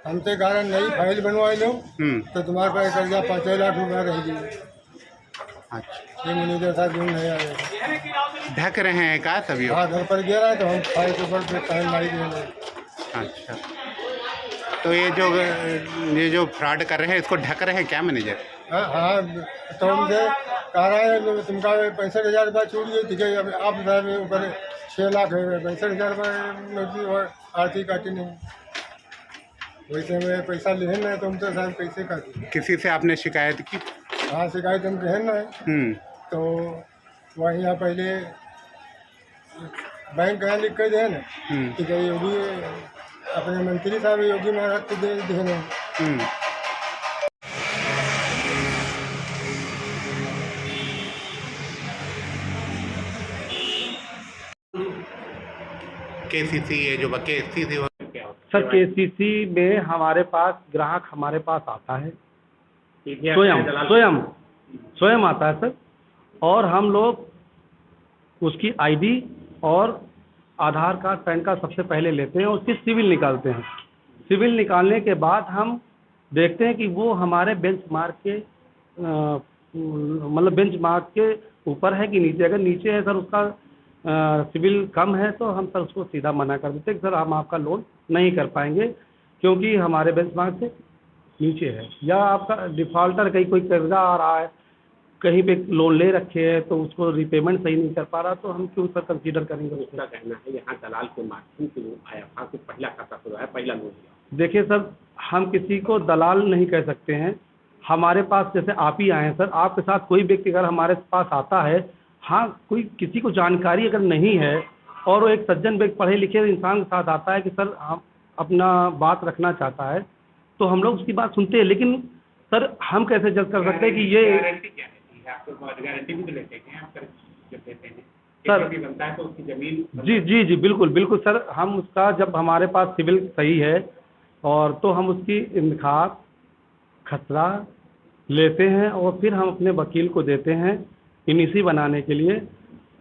हमसे कारण नई फाइल बनवाई लो तो तुम्हारे पास कर्जा 5 लाख रुपया रहेगी। अच्छा, ये मैनेजर साहब जो नहीं आए, ढक रहे हैं का सभी? हाँ घर पर गिरा है तो हम फाइल के ऊपर पे टाइम मारी देंगे। अच्छा, तो ये जो फ्रॉड कर रहे हैं इसको ढक रहे हैं क्या मैनेजर? हाँ हाँ, तो हमसे कह रहा है तुमका 65,000 रुपया छूट गई ठीक है, अब आप साहब ऊपर 6 लाख है, 65,000 रुपये और आर्थिक काटी नहीं, वैसे में पैसा ले ना तो हमसे साहब कैसे काटी। किसी से आपने शिकायत की? हाँ शिकायत हम कहें ना है तो वहीं यहाँ पहले बैंक यहाँ लिख कर दे ना ठीक है, योगी अपने मंत्री साहब योगी महाराज को दे देना। केसीसी ये जो केसीसी सर केसीसी में हमारे पास ग्राहक हमारे पास आता है, स्वयं आता है सर, और हम लोग उसकी आईडी और आधार कार्ड पैन कार्ड सबसे पहले लेते हैं, उसकी सिविल निकालते हैं। सिविल निकालने के बाद हम देखते हैं कि वो हमारे बेंचमार्क के मतलब बेंचमार्क के ऊपर है कि नीचे। अगर नीचे है सर उसका सिविल कम है तो हम सर उसको सीधा मना कर देते हैं कि सर हम आपका लोन नहीं कर पाएंगे क्योंकि हमारे बेंचमार्क से नीचे है, या आपका डिफ़ॉल्टर कहीं कोई कर्जा आ रहा है, कहीं पे लोन ले रखे हैं तो उसको रिपेमेंट सही नहीं कर पा रहा, तो हम क्यों सर कंसीडर करेंगे। उसका कहना है यहाँ दलाल के माध्यम से वो आया था तो पहला खाता खुलवाया, पहला लोन लिया। देखिए सर, हम किसी को दलाल नहीं कह सकते हैं। हमारे पास जैसे आप ही आए हैं सर, आपके साथ कोई व्यक्ति अगर हमारे पास आता है, हाँ कोई किसी को जानकारी अगर नहीं है और वो एक सज्जन व्यक्ति पढ़े लिखे इंसान के साथ आता है कि सर हम अपना बात रखना चाहता है तो हम लोग उसकी बात सुनते हैं, लेकिन सर हम कैसे जज कर सकते हैं कि ये गारंटी क्या है? आपको गारंटी भी तो लेते हैं आप जब देते हैं सर, भी बनता है तो उसकी जमीन। जी जी जी बिल्कुल बिल्कुल सर, हम उसका जब हमारे पास सिविल सही है और तो हम उसकी इंतखाब खसरा लेते हैं और फिर हम अपने वकील को देते हैं इनिसी बनाने के लिए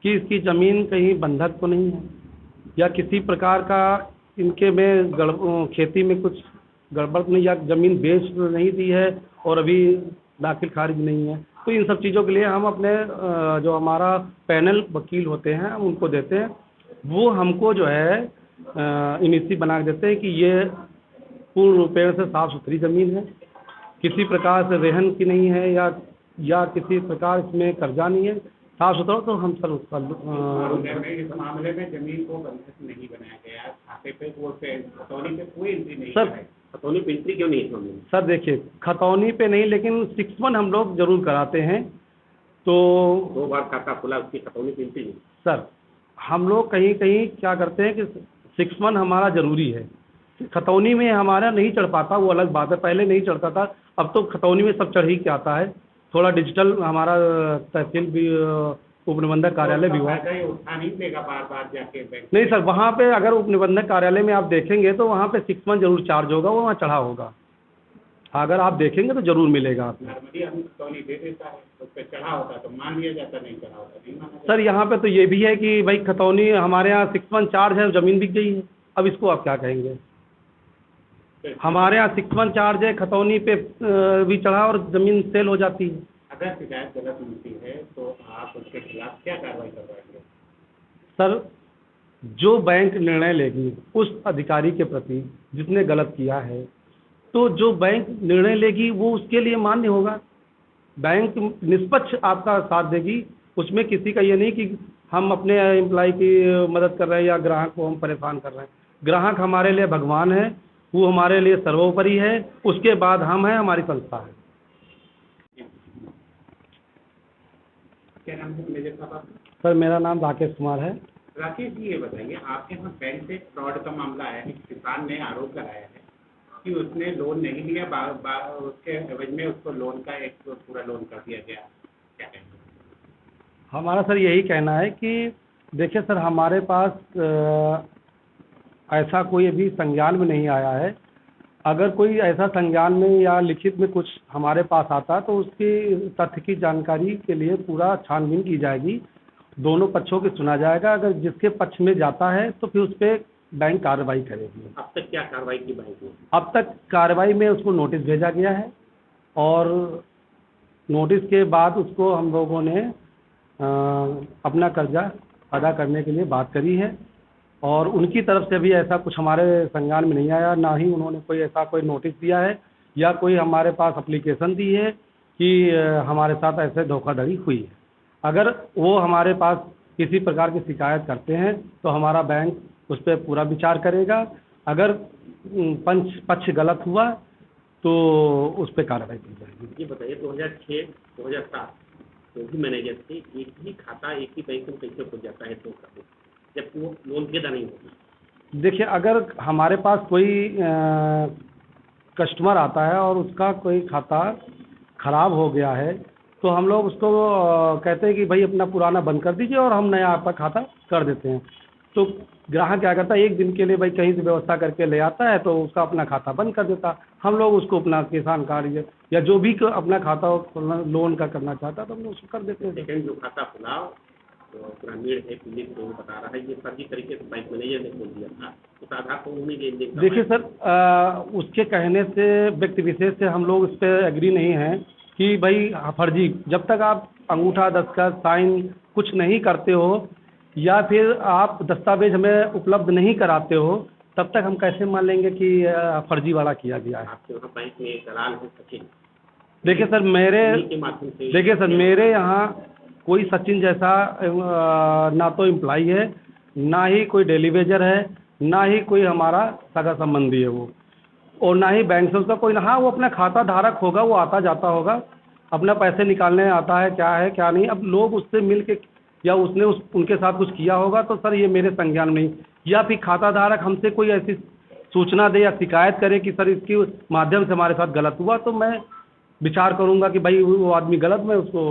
कि इसकी ज़मीन कहीं बंधक तो नहीं है या किसी प्रकार का इनके में खेती में कुछ गड़बड़ नहीं, या ज़मीन बेच नहीं दी है और अभी दाखिल खारिज नहीं है। तो इन सब चीज़ों के लिए हम अपने जो हमारा पैनल वकील होते हैं हम उनको देते हैं, वो हमको जो है इनिसी बना के देते हैं कि ये पूर्ण रूपेण से साफ़ सुथरी ज़मीन है, किसी प्रकार से रेहन की नहीं है या किसी प्रकार इसमें कर्जा नहीं है, साफ़ सुथरा, तो हम सर उसका इस मामले में जमीन को बंधक नहीं बनाया गया, खाते पे वो खतौनी पे कोई एंट्री नहीं सर। है। खतौनी पे एंट्री क्यों नहीं है? सर देखिए, खतौनी पे नहीं लेकिन 6 हम लोग ज़रूर कराते हैं। तो 2 बार खाता खुला, उसकी खतौनी पे एंट्री नहीं। सर हम लोग कहीं कहीं क्या करते हैं कि 6 हमारा ज़रूरी है, खतौनी में हमारा नहीं चढ़ पाता, वो अलग बात है, पहले नहीं चढ़ता था, अब तो खतौनी में सब चढ़ ही के आता है। थोड़ा डिजिटल हमारा तहसील भी उपनिबंधक कार्यालय भी हुआ है। उठा नहीं देगा बार जाके बैंक? नहीं सर, वहाँ पे अगर उपनिबंधक कार्यालय में आप देखेंगे तो वहाँ पे 6 जरूर चार्ज होगा, वो वहाँ चढ़ा होगा, अगर आप देखेंगे तो ज़रूर मिलेगा आपको। नॉर्मली हम खतौनी दे देता है, उस पर चढ़ा होता तो मान लिया जाता, नहीं चढ़ा होता नहीं माना सर यहाँ पे तो ये भी है कि भाई खतौनी हमारे यहाँ 6 चार्ज है, ज़मीन बिक गई है, अब इसको आप क्या कहेंगे। हमारे यहाँ 6 चार्ज है, खतौनी पे भी चढ़ा और ज़मीन सेल हो जाती है। अगर शिकायत गलत मिलती है तो आप उसके खिलाफ क्या कार्रवाई करवाएंगे? सर जो बैंक निर्णय लेगी उस अधिकारी के प्रति जिसने गलत किया है, तो जो बैंक निर्णय लेगी वो उसके लिए मान्य होगा। बैंक निष्पक्ष आपका साथ देगी, उसमें किसी का ये नहीं कि हम अपने एम्प्लॉय की मदद कर रहे हैं या ग्राहक को हम परेशान कर रहे हैं। ग्राहक हमारे लिए भगवान है, वो हमारे लिए सर्वोपरि है, उसके बाद हम हैं, हमारी संस्था है। क्या नाम है मैनेजर साहब? सर मेरा नाम राकेश कुमार है। राकेश जी ये बताइए, आपके यहाँ बैंक से फ्रॉड का मामला आया है, किसान ने आरोप लगाया है कि उसने लोन नहीं लिया, उसके एवज में उसको लोन का एक पूरा लोन कर दिया गया, क्या कहेंगे? हमारा सर यही कहना है कि देखिए सर, हमारे पास ऐसा कोई अभी संज्ञान में नहीं आया है। अगर कोई ऐसा संज्ञान में या लिखित में कुछ हमारे पास आता तो उसकी तथ्य की जानकारी के लिए पूरा छानबीन की जाएगी, दोनों पक्षों की सुना जाएगा। अगर जिसके पक्ष में जाता है तो फिर उस पर बैंक कार्रवाई करेगी। अब तक क्या कार्रवाई की बैंक ने? अब तक कार्रवाई में उसको नोटिस भेजा गया है और नोटिस के बाद उसको हम लोगों ने अपना कर्जा अदा करने के लिए बात करी है और उनकी तरफ से भी ऐसा कुछ हमारे संज्ञान में नहीं आया, ना ही उन्होंने कोई ऐसा कोई नोटिस दिया है या कोई हमारे पास एप्लीकेशन दी है कि हमारे साथ ऐसे धोखाधड़ी हुई है। अगर वो हमारे पास किसी प्रकार की शिकायत करते हैं तो हमारा बैंक उस पर पूरा विचार करेगा। अगर पक्ष गलत हुआ तो उस पर कार्रवाई की जाएगी। ये बताइए 2006-2007 जो भी मैनेजर थे, एक ही खाता एक ही बैंक में कैसे खुल जाता है तो जब वो लोन की अदा नहीं होगी? देखिए, अगर हमारे पास कोई कस्टमर आता है और उसका कोई खाता ख़राब हो गया है तो हम लोग उसको कहते हैं कि भाई अपना पुराना बंद कर दीजिए और हम नया आपका खाता कर देते हैं। तो ग्राहक क्या करता है, एक दिन के लिए भाई कहीं से व्यवस्था करके ले आता है तो उसका अपना खाता बंद कर देता। हम लोग उसको अपना किसान कार्ड या जो भी अपना खाता लोन का करना चाहता है तो हम लोग उसको कर देते हैं। लेकिन जो खाता खुलाओ तो ग्रामीण है पुलिस को बता रहा है ये फर्जी तरीके से बैंक मैनेजर ने खोल दिया था, उस आधार पर उन्हें लेन देन। देखिए सर, उसके कहने से व्यक्ति विशेष से हम लोग इस पर एग्री नहीं हैं कि भाई फर्जी, जब तक आप अंगूठा दस्तखत साइन कुछ नहीं करते हो या फिर आप दस्तावेज हमें उपलब्ध नहीं कराते हो तब तक हम कैसे मान लेंगे कि फर्जी वाला किया गया है। आपके वहाँ बैंक में दलाल है सचिन। देखिए सर, मेरे यहाँ कोई सचिन जैसा ना तो एम्प्लॉई है, ना ही कोई डेली वेजर है, ना ही कोई हमारा सगा संबंधी है वो, और ना ही बैंक से उसका कोई। हाँ, वो अपना खाता धारक होगा, वो आता जाता होगा, अपना पैसे निकालने आता है, क्या है क्या नहीं। अब लोग उससे मिल के या उसने उनके साथ कुछ किया होगा तो सर ये मेरे संज्ञान में नहीं। या फिर खाता धारक हमसे कोई ऐसी सूचना दे या शिकायत करे कि सर इसके माध्यम से हमारे साथ गलत हुआ तो मैं विचार करूँगा कि भाई वो आदमी गलत, मैं उसको।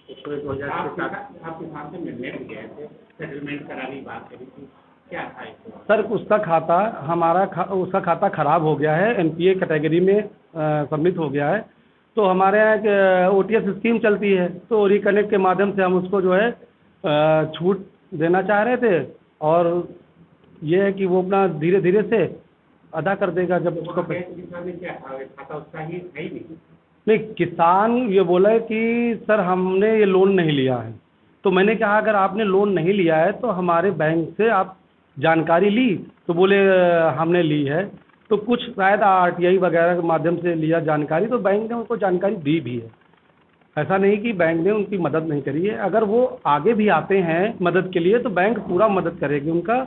आपके साथ से मिलने भी गए थे, सेटलमेंट कराने की बात करी थी, क्या था इसको? सर उसका खाता उसका खाता ख़राब हो गया है, एनपीए कैटेगरी में सबमिट हो गया है। तो हमारे यहाँ एक ओटीएस स्कीम चलती है तो रिकनेक्ट के माध्यम से हम उसको जो है छूट देना चाह रहे थे और ये है कि वो अपना धीरे धीरे से अदा कर देगा जब उसको। किसान ने क्या खाता उसका ही है ही नहीं, किसान ये बोला है कि सर हमने ये लोन नहीं लिया है। तो मैंने कहा अगर आपने लोन नहीं लिया है तो हमारे बैंक से आप जानकारी ली? तो बोले हमने ली है। तो कुछ शायद आरटीआई वगैरह के माध्यम से लिया जानकारी, तो बैंक ने उनको जानकारी दी भी है। ऐसा नहीं कि बैंक ने उनकी मदद नहीं करी है। अगर वो आगे भी आते हैं मदद के लिए तो बैंक पूरा मदद करेगी उनका,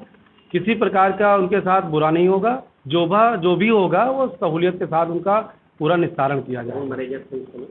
किसी प्रकार का उनके साथ बुरा नहीं होगा। जो भी होगा वो सहूलियत के साथ उनका पूरा निस्तारण किया जाएगा। मैनेजर थे उसमें?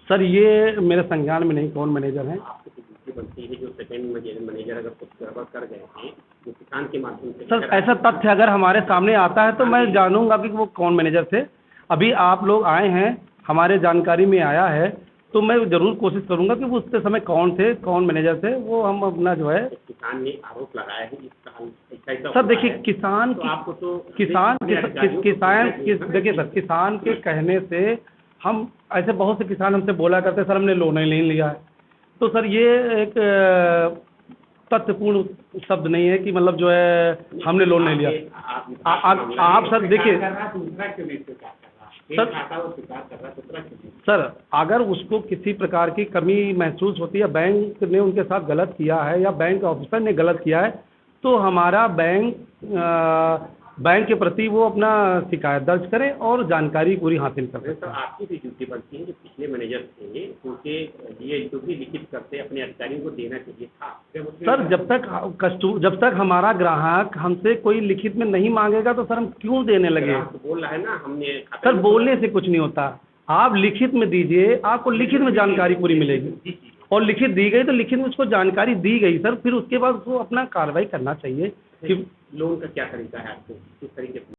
सर ये मेरे संज्ञान में नहीं कौन मैनेजर हैं। आपको दूसरी बनती है जो सेकंड मैनेजर अगर कुछ गड़बड़ कर गए हैं जो किसान के माध्यम से। सर ऐसा तथ्य अगर हमारे सामने आता है तो मैं जानूंगा कि वो कौन मैनेजर थे। अभी आप लोग आए हैं, हमारे जानकारी में आया है तो मैं ज़रूर कोशिश करूंगा कि वो उस समय कौन थे, कौन मैनेजर थे, वो हम अपना जो है। किसान ने आरोप लगाया है इस साल सर देखिए किसान तो आपको तो देखिए सर, किसान के कहने से हम ऐसे बहुत से किसान हमसे बोला करते सर हमने लोन ही नहीं लिया है। तो सर ये एक तथ्यपूर्ण शब्द नहीं है कि मतलब जो है हमने लोन नहीं लिया। आप सर देखिए सर, अगर उसको किसी प्रकार की कमी महसूस होती है, बैंक ने उनके साथ गलत किया है या बैंक ऑफिसर ने गलत किया है तो हमारा बैंक के प्रति वो अपना शिकायत दर्ज करें और जानकारी पूरी हासिल करें। सर आपकी भी ड्यूटी बनती है, जो पिछले मैनेजर थे उनके लिए जो भी लिखित करते अपने अधिकारियों को देना चाहिए था। सर जब तक हमारा ग्राहक हमसे कोई लिखित में नहीं मांगेगा तो सर हम क्यों देने लगे? बोल रहा है ना हमने। सर बोलने से कुछ नहीं होता, आप लिखित में दीजिए, आपको लिखित में जानकारी पूरी मिलेगी और लिखित दी गई तो लिखित में उसको जानकारी दी गई सर, फिर उसके बाद उसको अपना कार्रवाई करना चाहिए। कि लोन का क्या तरीका है आपको, किस तरीके से